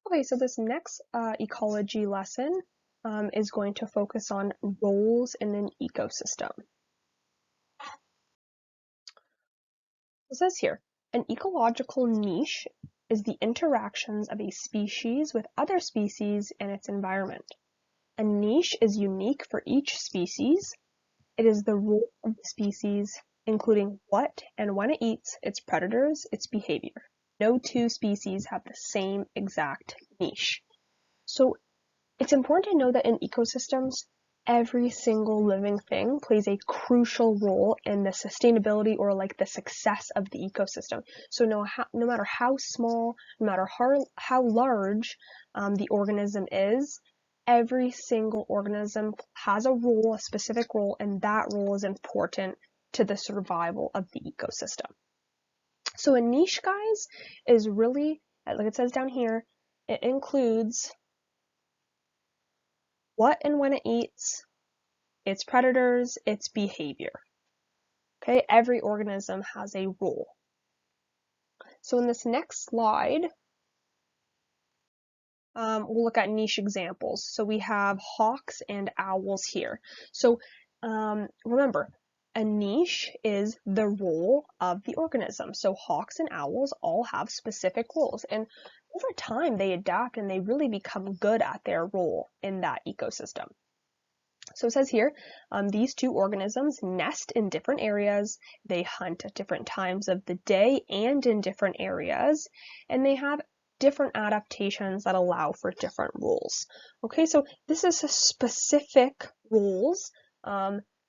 Okay, so this next ecology lesson is going to focus on roles in an ecosystem. It says here, an ecological niche is the interactions of a species with other species and its environment. A niche is unique for each species. It is the role of the species, including what and when it eats, its predators, its behavior. No two species have the same exact niche. So it's important to know that in ecosystems, every single living thing plays a crucial role in the sustainability or like the success of the ecosystem. So no matter how small, no matter how large the organism is, every single organism has a role, a specific role, and that role is important to the survival of the ecosystem. So a niche, guys, is really, like it says down here, it includes what and when it eats, its predators, its behavior. Okay, every organism has a role. So in this next slide, we'll look at niche examples. So we have hawks and owls here. So remember, a niche is the role of the organism. So hawks and owls all have specific roles, and over time they adapt and they really become good at their role in that ecosystem. So it says here, these two organisms nest in different areas, they hunt at different times of the day and in different areas, and they have different adaptations that allow for different roles. Okay, so this is a specific roles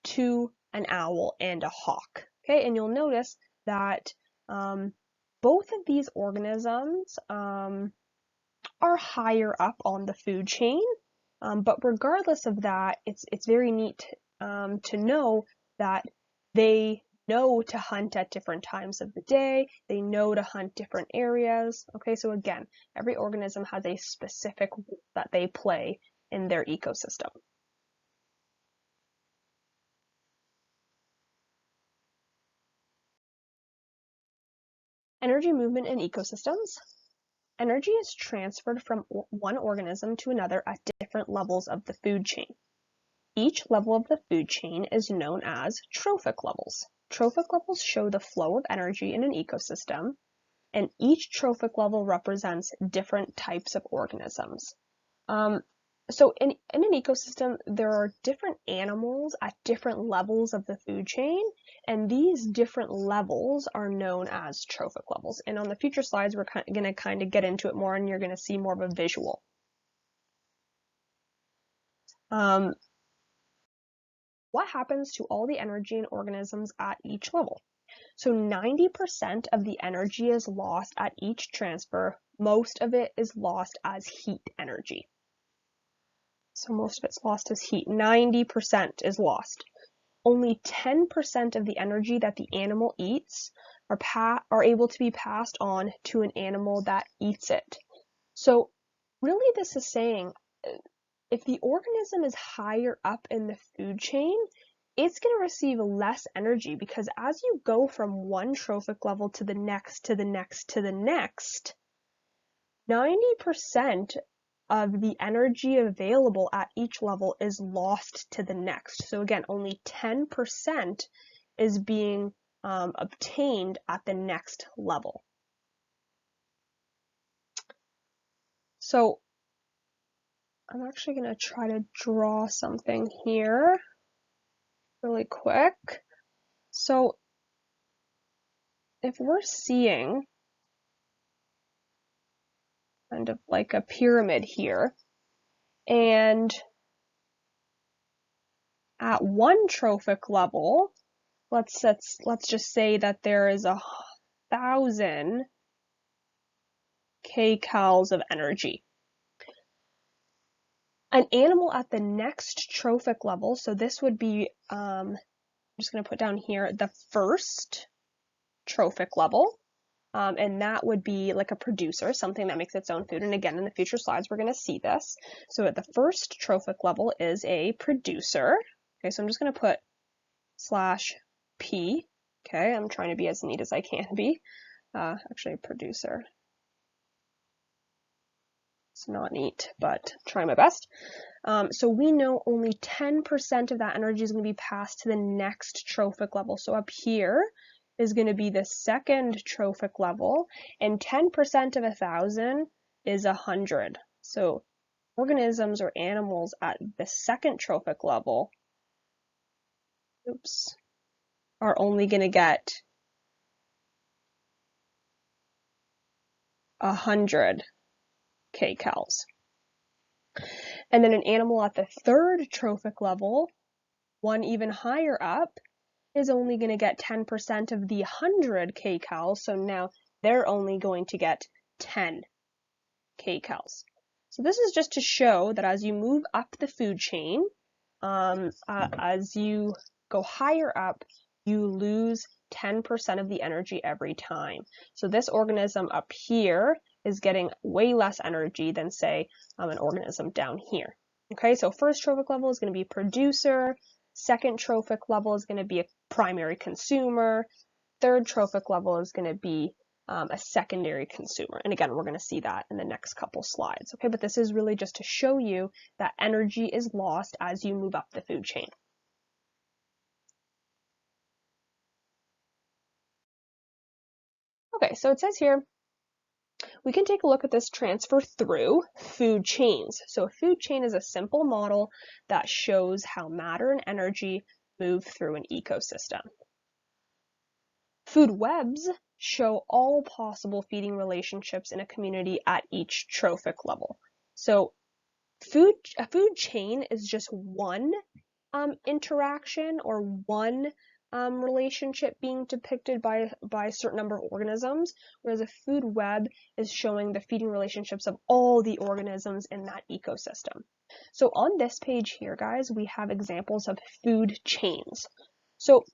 to an owl and a hawk. Okay, and you'll notice that both of these organisms are higher up on the food chain. But regardless of that, it's very neat to know that they know to hunt at different times of the day. They know to hunt different areas. Okay, so again, every organism has a specific role that they play in their ecosystem. Energy movement in ecosystems. Energy is transferred from one organism to another at different levels of the food chain. Each level of the food chain is known as trophic levels. Trophic levels show the flow of energy in an ecosystem, and each trophic level represents different types of organisms. So in an ecosystem, there are different animals at different levels of the food chain, and these different levels are known as trophic levels. And on the future slides, we're going to kind of get into it more, and you're going to see more of a visual. What happens to all the energy in organisms at each level? So 90% of the energy is lost at each transfer. Most of it is lost as heat energy. So most of it's lost as heat. 90% is lost. Only 10% of the energy that the animal eats are able to be passed on to an animal that eats it. So really this is saying if the organism is higher up in the food chain, it's going to receive less energy because as you go from one trophic level to the next, to the next, to the next, 90% of the energy available at each level is lost to the next. So again, only 10% is being obtained at the next level. So I'm actually going to try to draw something here really quick. So if we're seeing kind of like a pyramid here, and at one trophic level, let's just say that there is 1,000 kcals of energy. An animal at the next trophic level, so this would be, I'm just going to put down here, the first trophic level, and that would be like a producer, something that makes its own food. And again, in the future slides, we're going to see this. So at the first trophic level is a producer. Okay, so I'm just going to put /P. Okay, I'm trying to be as neat as I can be. Actually, a producer. It's not neat, but try my best. So we know only 10% of that energy is going to be passed to the next trophic level. So up here is going to be the second trophic level, and 10% of 1,000 is 100. So organisms or animals at the second trophic level, are only going to get 100 kcals. And then an animal at the third trophic level, one even higher up, is only going to get 10% of the 100 kcals. So now they're only going to get 10 kcals. So this is just to show that as you move up the food chain, as you go higher up, you lose 10% of the energy every time. So this organism up here is getting way less energy than, say, an organism down here. Okay, so first trophic level is going to be producer, second trophic level is going to be a primary consumer, third trophic level is going to be a secondary consumer. And again, we're going to see that in the next couple slides. Okay, but this is really just to show you that energy is lost as you move up the food chain. Okay, so it says here, we can take a look at this transfer through food chains. So a food chain is a simple model that shows how matter and energy move through an ecosystem. Food webs show all possible feeding relationships in a community at each trophic level. So a food chain is just one interaction or one relationship being depicted by a certain number of organisms, whereas a food web is showing the feeding relationships of all the organisms in that ecosystem. So on this page here, guys, we have examples of food chains. So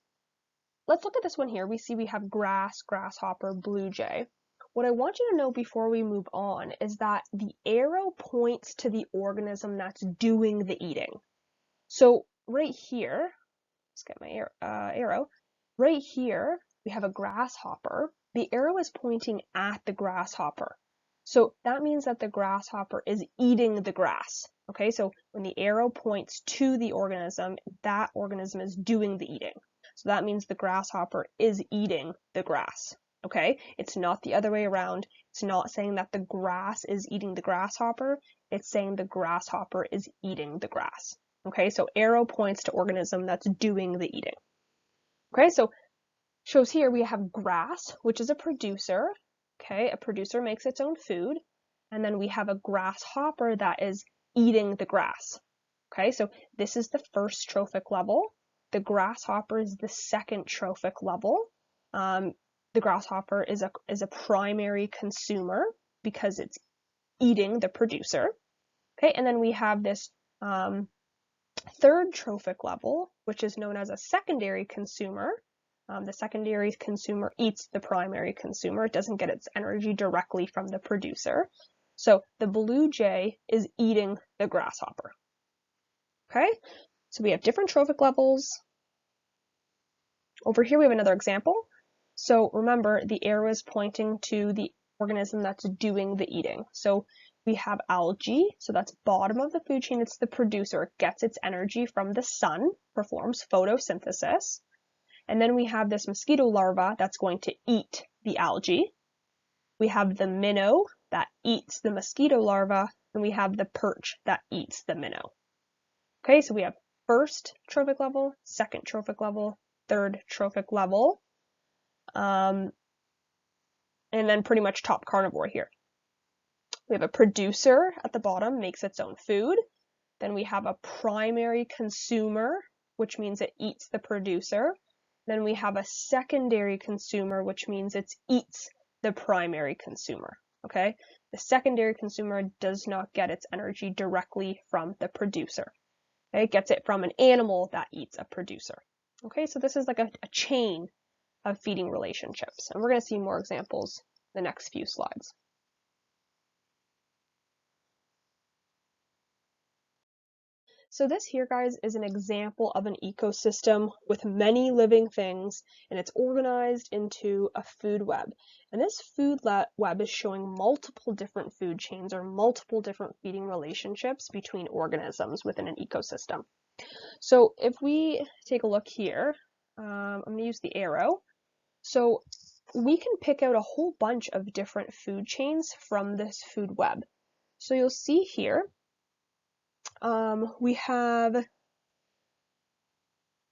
let's look at this one here. We see we have grass, grasshopper, blue jay. What I want you to know before we move on is that the arrow points to the organism that's doing the eating. So right here, let's get my arrow. Right here, we have a grasshopper. The arrow is pointing at the grasshopper. So that means that the grasshopper is eating the grass. Okay, so when the arrow points to the organism, that organism is doing the eating. So that means the grasshopper is eating the grass. Okay, it's not the other way around. It's not saying that the grass is eating the grasshopper. It's saying the grasshopper is eating the grass. Okay, so arrow points to organism that's doing the eating. Okay, so shows here we have grass, which is a producer. Okay, a producer makes its own food. And then we have a grasshopper that is eating the grass. Okay, so this is the first trophic level. The grasshopper is the second trophic level. The grasshopper is a primary consumer because it's eating the producer. Okay, and then we have this third trophic level, which is known as a secondary consumer. The secondary consumer eats the primary consumer. It doesn't get its energy directly from the producer. So the blue jay is eating the grasshopper. Okay, so we have different trophic levels. Over here we have another example. So remember, the arrow is pointing to the organism that's doing the eating. So we have algae, so that's bottom of the food chain, it's the producer. It gets its energy from the sun, performs photosynthesis. And then we have this mosquito larva that's going to eat the algae. We have the minnow that eats the mosquito larva, and we have the perch that eats the minnow. Okay, so we have first trophic level, second trophic level, third trophic level, and then pretty much top carnivore here. We have a producer at the bottom, makes its own food. Then we have a primary consumer, which means it eats the producer. Then we have a secondary consumer, which means it eats the primary consumer. Okay, the secondary consumer does not get its energy directly from the producer. Okay? It gets it from an animal that eats a producer. Okay, so this is like a chain of feeding relationships, and we're going to see more examples in the next few slides. So this here, guys, is an example of an ecosystem with many living things, and it's organized into a food web. And this food web is showing multiple different food chains or multiple different feeding relationships between organisms within an ecosystem. So if we take a look here, I'm going to use the arrow. So we can pick out a whole bunch of different food chains from this food web. So you'll see here, we have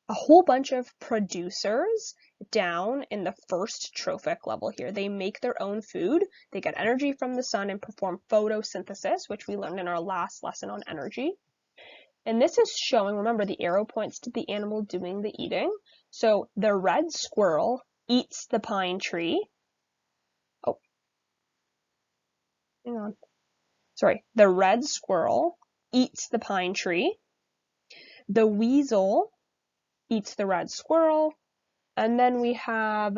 a whole bunch of producers down in the first trophic level here. They make their own food, they get energy from the sun and perform photosynthesis, which we learned in our last lesson on energy. And this is showing, remember, the arrow points to the animal doing the eating. So the red squirrel eats the pine tree. Oh, hang on. Sorry, the red squirrel eats the pine tree. The weasel eats the red squirrel. And then we have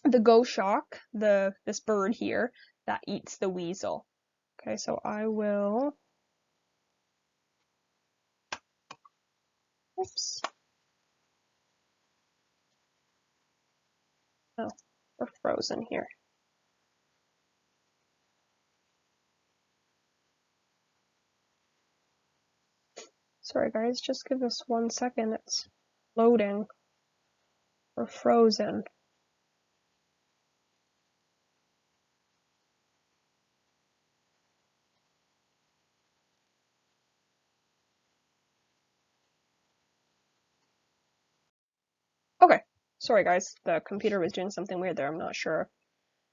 the goshawk, this bird here, that eats the weasel. Okay, so I will, oops. Oh, we're frozen here. Sorry guys, just give us 1 second, it's loading. We're frozen. Okay, sorry guys, the computer was doing something weird there. I'm not sure if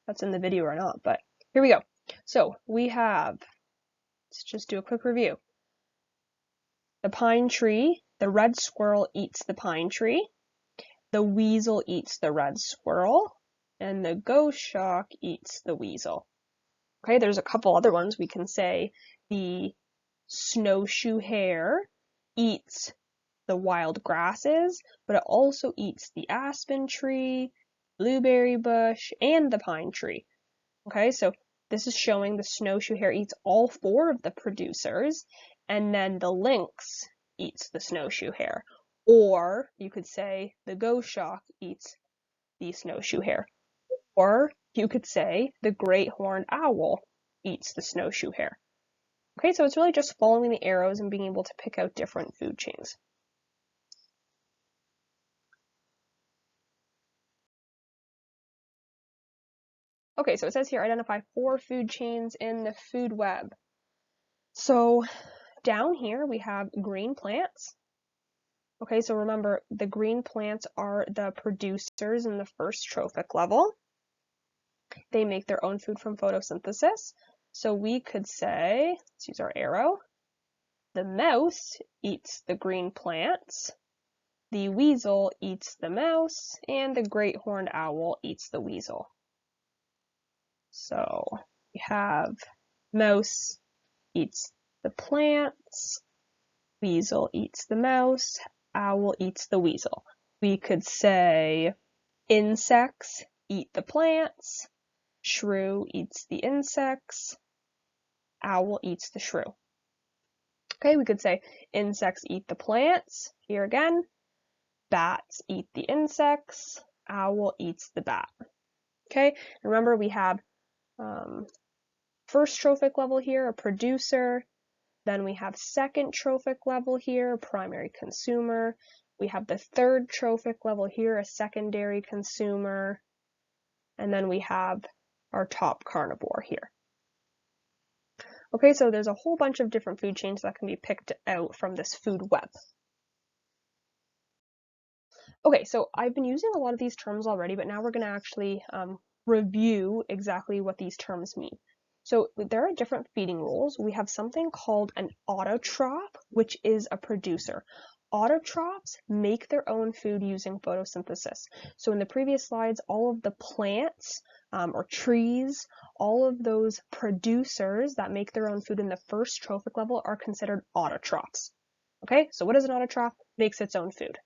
that's in the video or not, but here we go. So we have, let's just do a quick review. The pine tree, the red squirrel eats the pine tree, the weasel eats the red squirrel, and the goshawk eats the weasel. Okay, there's a couple other ones. We can say the snowshoe hare eats the wild grasses, but it also eats the aspen tree, blueberry bush, and the pine tree. Okay, so this is showing the snowshoe hare eats all 4 of the producers, and then the lynx eats the snowshoe hare. Or you could say the goshawk eats the snowshoe hare. Or you could say the great horned owl eats the snowshoe hare. Okay, so it's really just following the arrows and being able to pick out different food chains. Okay, so it says here, identify 4 food chains in the food web. So down here we have green plants. Okay, so remember, the green plants are the producers in the first trophic level. They make their own food from photosynthesis. So we could say, let's use our arrow, the mouse eats the green plants, the weasel eats the mouse, and the great horned owl eats the weasel. So we have mouse eats the plants, weasel eats the mouse, owl eats the weasel. We could say insects eat the plants, shrew eats the insects, owl eats the shrew. Okay, we could say insects eat the plants, here again, bats eat the insects, owl eats the bat. Okay, remember we have first trophic level here, a producer, then we have second trophic level here, a primary consumer, we have the third trophic level here, a secondary consumer, and then we have our top carnivore here. Okay, so there's a whole bunch of different food chains that can be picked out from this food web. Okay, so I've been using a lot of these terms already, but now we're going to actually review exactly what these terms mean. So there are different feeding rules. We have something called an autotroph, which is a producer. Autotrophs make their own food using photosynthesis. So in the previous slides, all of the plants or trees, all of those producers that make their own food in the first trophic level are considered autotrophs. Okay, so what is an autotroph? Makes its own food.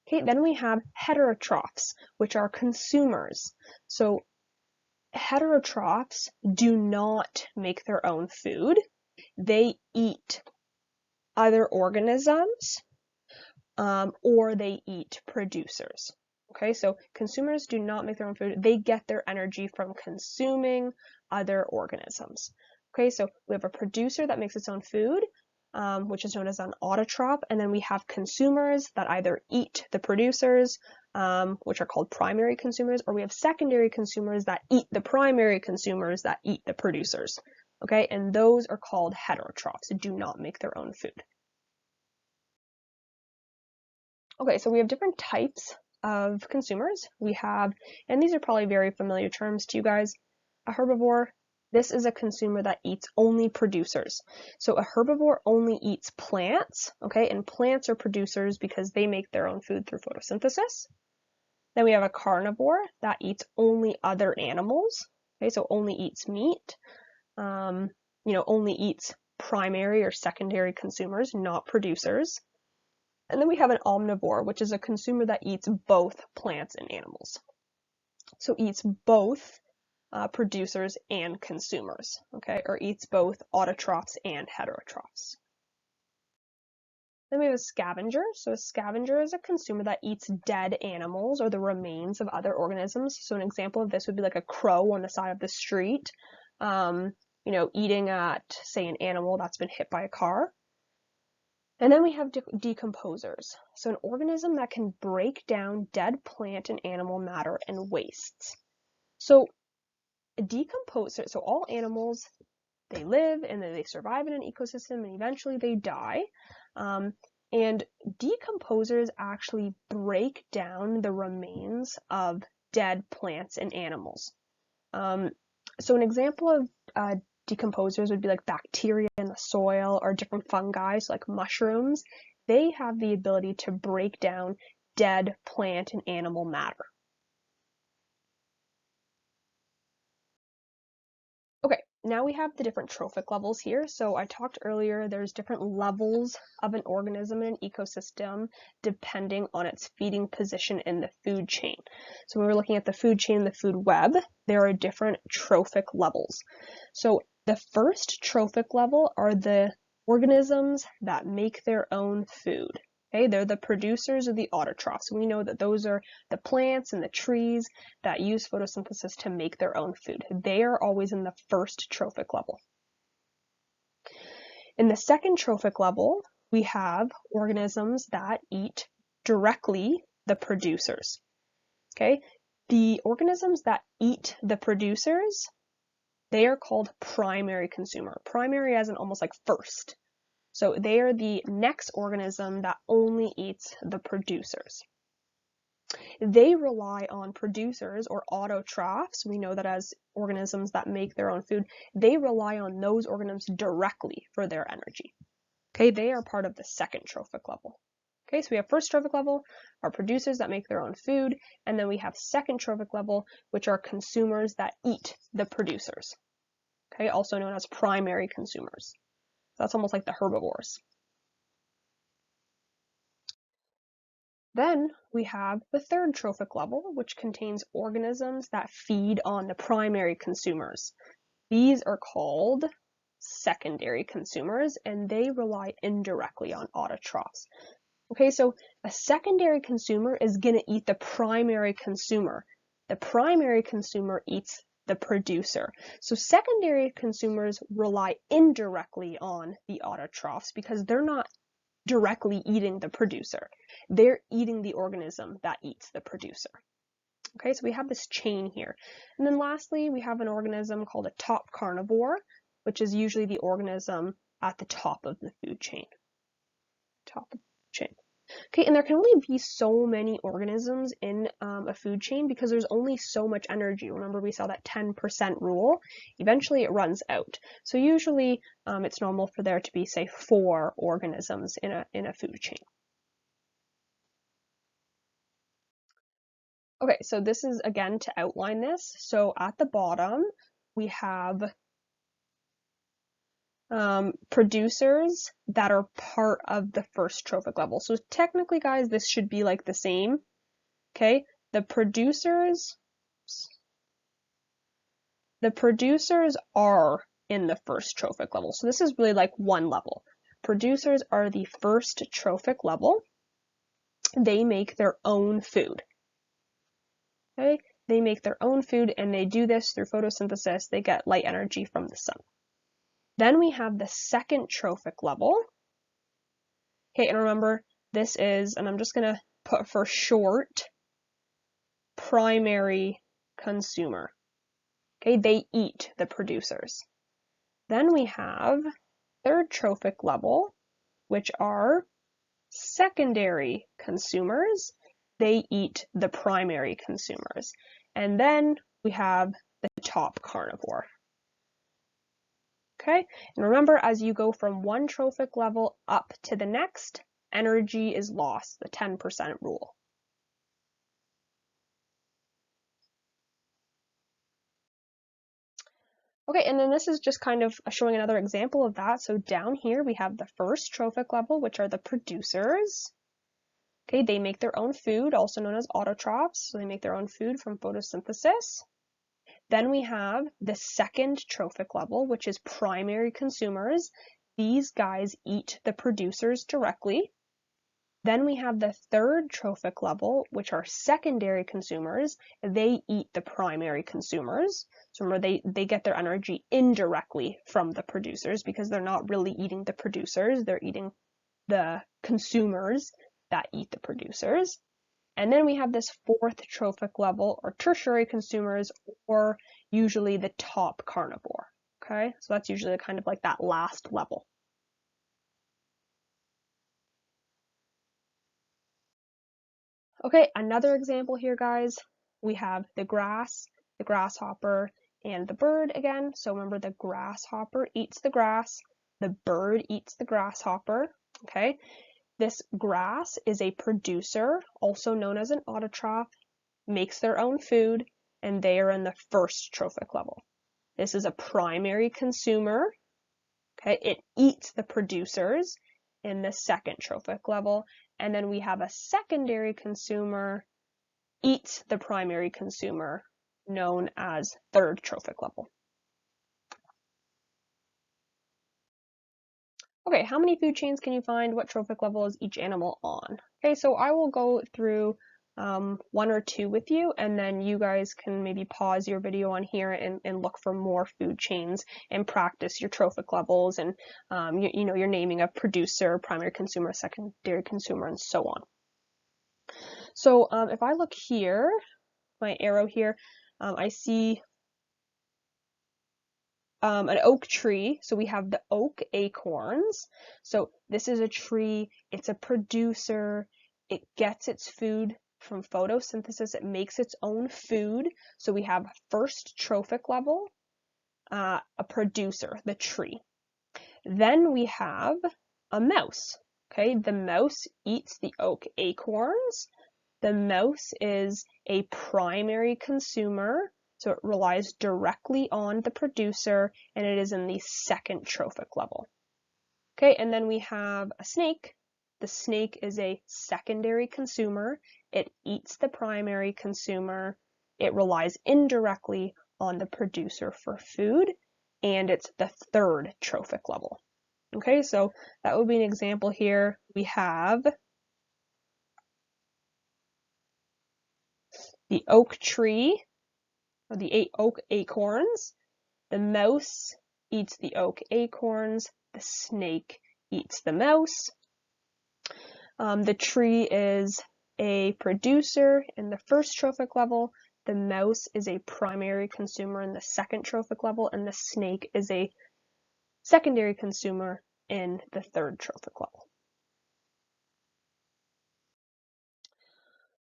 Okay, then we have heterotrophs, which are consumers. So heterotrophs do not make their own food. They eat other organisms or they eat producers. Okay, so consumers do not make their own food. They get their energy from consuming other organisms. Okay, so we have a producer that makes its own food, which is known as an autotroph, and then we have consumers that either eat the producers, which are called primary consumers, or we have secondary consumers that eat the primary consumers that eat the producers. Okay, and those are called heterotrophs, do not make their own food. Okay, so we have different types of consumers. We have, and these are probably very familiar terms to you guys, a herbivore. This is a consumer that eats only producers. So a herbivore only eats plants, okay, and plants are producers because they make their own food through photosynthesis. Then we have a carnivore that eats only other animals, okay, so only eats meat, only eats primary or secondary consumers, not producers. And then we have an omnivore, which is a consumer that eats both plants and animals. So eats both producers and consumers, okay, or eats both autotrophs and heterotrophs. Then we have a scavenger. So a scavenger is a consumer that eats dead animals or the remains of other organisms. So an example of this would be like a crow on the side of the street, eating at, say, an animal that's been hit by a car. And then we have decomposers. So an organism that can break down dead plant and animal matter and wastes. So a decomposer, so all animals, they live and then they survive in an ecosystem and eventually they die. And decomposers actually break down the remains of dead plants and animals. So an example of decomposers would be like bacteria in the soil or different fungi, so like mushrooms. They have the ability to break down dead plant and animal matter. Okay, now we have the different trophic levels here. So I talked earlier, there's different levels of an organism in an ecosystem depending on its feeding position in the food chain. So when we're looking at the food chain, the food web, there are different trophic levels. So the first trophic level are the organisms that make their own food. Okay, they're the producers of the autotrophs. We know that those are the plants and the trees that use photosynthesis to make their own food. They are always in the first trophic level. In the second trophic level, we have organisms that eat directly the producers. Okay, the organisms that eat the producers, they are called primary consumer. Primary as in almost like first. So they are the next organism that only eats the producers. They rely on producers or autotrophs. We know that as organisms that make their own food, they rely on those organisms directly for their energy. Okay, they are part of the second trophic level. Okay, so we have first trophic level, are producers that make their own food, and then we have second trophic level, which are consumers that eat the producers. Okay, also known as primary consumers. That's almost like the herbivores. Then we have the third trophic level, which contains organisms that feed on the primary consumers. These are called secondary consumers, and they rely indirectly on autotrophs. Okay, so a secondary consumer is going to eat the primary consumer. The primary consumer eats the producer. So secondary consumers rely indirectly on the autotrophs because they're not directly eating the producer. They're eating the organism that eats the producer. Okay, so we have this chain here. And then lastly, we have an organism called a top carnivore, which is usually the organism at the top of the food chain. Top of the chain. Okay, and there can only be so many organisms in a food chain because there's only so much energy. Remember, we saw that 10% rule. Eventually, it runs out. So usually, it's normal for there to be, say, 4 organisms in a food chain. Okay, so this is, again, to outline this. So at the bottom, we have producers that are part of the first trophic level. So technically, guys, this should be like the same. Okay, the producers the producers are in the first trophic level. So this is really like one level. Producers are the first trophic level. They make their own food. Okay? They make their own food, and they do this through photosynthesis. They get light energy from the sun. Then we have the second trophic level. Okay, and remember, this is, and I'm just going to put for short, primary consumer. Okay, they eat the producers. Then we have third trophic level, which are secondary consumers. They eat the primary consumers. And then we have the top carnivore. Okay, and remember, as you go from one trophic level up to the next, energy is lost, the 10% rule. Okay, and then this is just kind of showing another example of that. So down here we have the first trophic level, which are the producers. Okay, they make their own food, also known as autotrophs. So they make their own food from photosynthesis. Then we have the second trophic level, which is primary consumers. These guys eat the producers directly. Then we have the third trophic level, which are secondary consumers. They eat the primary consumers. So remember, they get their energy indirectly from the producers because they're not really eating the producers. They're eating the consumers that eat the producers. And then we have this fourth trophic level, or tertiary consumers, or usually the top carnivore. Okay, so that's usually kind of like that last level. Okay, another example here, guys. We have the grass, the grasshopper, and the bird again. So remember, the grasshopper eats the grass, the bird eats the grasshopper. Okay, this grass is a producer, also known as an autotroph, makes their own food, and they are in the first trophic level. This is a primary consumer. Okay, it eats the producers in the second trophic level. And then we have a secondary consumer, eats the primary consumer, known as third trophic level. Okay, how many food chains can you find? What trophic level is each animal on? Okay, so I will go through one or two with you, and then you guys can maybe pause your video on here and look for more food chains and practice your trophic levels and your naming of producer, primary consumer, secondary consumer, and so on. So if I look here, my arrow here, I see an oak tree. So we have the oak acorns. So this is a tree, it's a producer, it gets its food from photosynthesis, it makes its own food. So we have first trophic level, a producer, the tree. Then we have a mouse. Okay, the mouse eats the oak acorns. The mouse is a primary consumer, so it relies directly on the producer, and it is in the second trophic level. Okay, and then we have a snake. The snake is a secondary consumer. It eats the primary consumer. It relies indirectly on the producer for food, and it's the third trophic level. Okay, so that would be an example here. We have the oak tree, or the oak acorns. The mouse eats the oak acorns. The snake eats the mouse. The tree is a producer in the first trophic level. The mouse is a primary consumer in the second trophic level, and the snake is a secondary consumer in the third trophic level.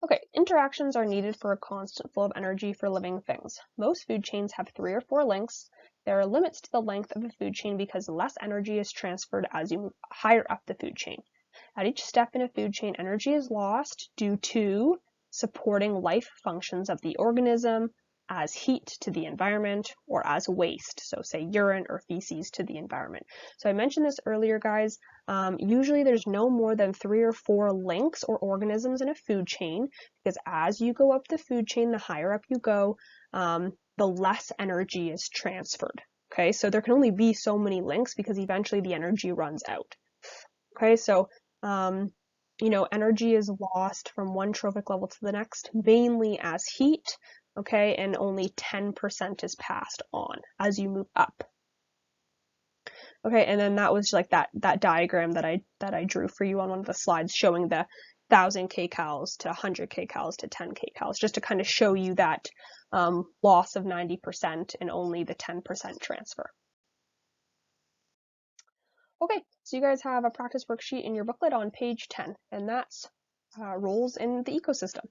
Okay, interactions are needed for a constant flow of energy for living things. Most food chains have 3 or 4 links. There are limits to the length of a food chain because less energy is transferred as you move higher up the food chain. At each step in a food chain, energy is lost due to supporting life functions of the organism, as heat to the environment, or as waste, so say urine or feces to the environment. So I mentioned this earlier, guys. Usually there's no more than 3 or 4 links or organisms in a food chain, because as you go up the food chain, the higher up you go, the less energy is transferred. Okay, so there can only be so many links because eventually the energy runs out. Okay, so energy is lost from one trophic level to the next, mainly as heat, okay, and only 10% is passed on as you move up. Okay, and then that was like that diagram that I drew for you on one of the slides showing the 1,000 kcals to 100 kcals to 10 kcals, just to kind of show you that loss of 90% and only the 10% transfer. Okay, so you guys have a practice worksheet in your booklet on page 10, and that's roles in the ecosystem.